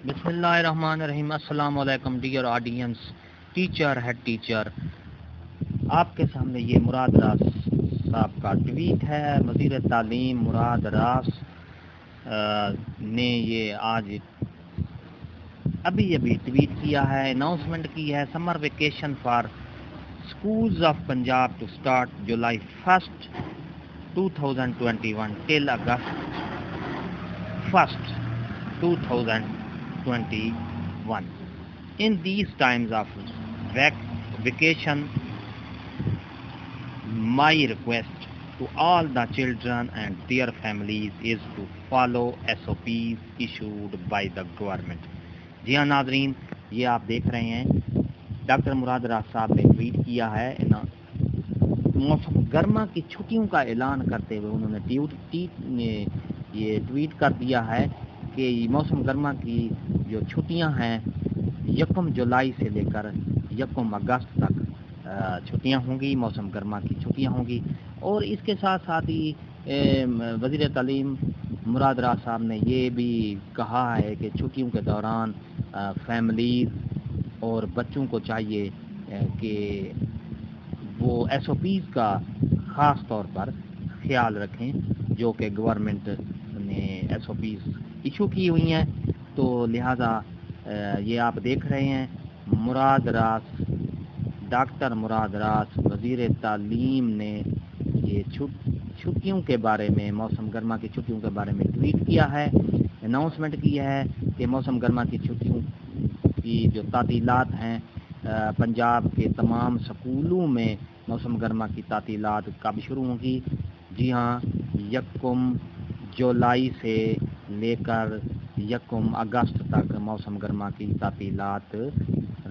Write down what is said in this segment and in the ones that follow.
بسم اللہ الرحمن الرحیم۔ السلام علیکم dear audience, teacher head teacher, آپ کے سامنے یہ مراد راس صاحب کا ٹویٹ ہے۔ وزیر تعلیم مراد راس نے یہ آج ابھی ٹویٹ کیا ہے، اناؤنسمنٹ کی ہے۔ Summer vacation for schools of Punjab to start July 1 2021 till August 1 2021. In these times of vacation, my request to all the children and their families is to follow SOPs issued by the government. جی ہاں ناظرین، یہ آپ دیکھ رہے ہیں doctor مراد راس صاحب نے tweet کیا ہے۔ موسم گرما کی چھٹیوں کا اعلان کرتے ہوئے انہوں نے یہ ٹویٹ کر دیا ہے کہ موسم گرما کی جو چھٹیاں ہیں 1 جولائی سے لے کر 1 اگست تک چھٹیاں ہوں گی، موسم گرما کی چھٹیاں ہوں گی۔ اور اس کے ساتھ ہی وزیر تعلیم مراد راس صاحب نے یہ بھی کہا ہے کہ چھٹیوں کے دوران فیملیز اور بچوں کو چاہیے کہ وہ SOPs کا خاص طور پر خیال رکھیں، جو کہ گورنمنٹ نے SOPs ایشو کی ہوئی ہیں۔ تو لہذا یہ آپ دیکھ رہے ہیں مراد راس، ڈاکٹر مراد راس وزیر تعلیم نے یہ چھٹیوں کے بارے میں، موسم گرما کی چھٹیوں کے بارے میں ٹویٹ کیا ہے، اناؤنسمنٹ کی ہے کہ موسم گرما کی چھٹیوں کی جو تعطیلات ہیں پنجاب کے تمام سکولوں میں موسم گرما کی تعطیلات کب شروع ہوں گی؟ جی ہاں، 1 جولائی سے لے کر 1 اگست تک موسم گرما کی تعطیلات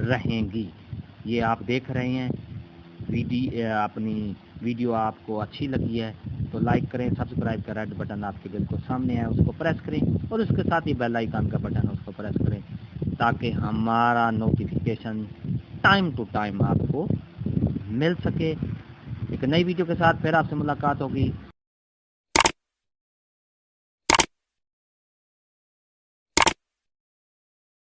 رہیں گی۔ یہ آپ دیکھ رہے ہیں اپنی ویڈیو آپ کو اچھی لگی ہے تو لائک کریں، سبسکرائب کا ریڈ بٹن آپ کے بالکل سامنے ہے، اس کو پریس کریں، اور اس کے ساتھ ہی بیل آئیکن کا بٹن اس کو پریس کریں تاکہ ہمارا نوٹیفیکیشن ٹائم ٹو ٹائم آپ کو مل سکے۔ ایک نئی ویڈیو کے ساتھ پھر آپ سے ملاقات ہوگی۔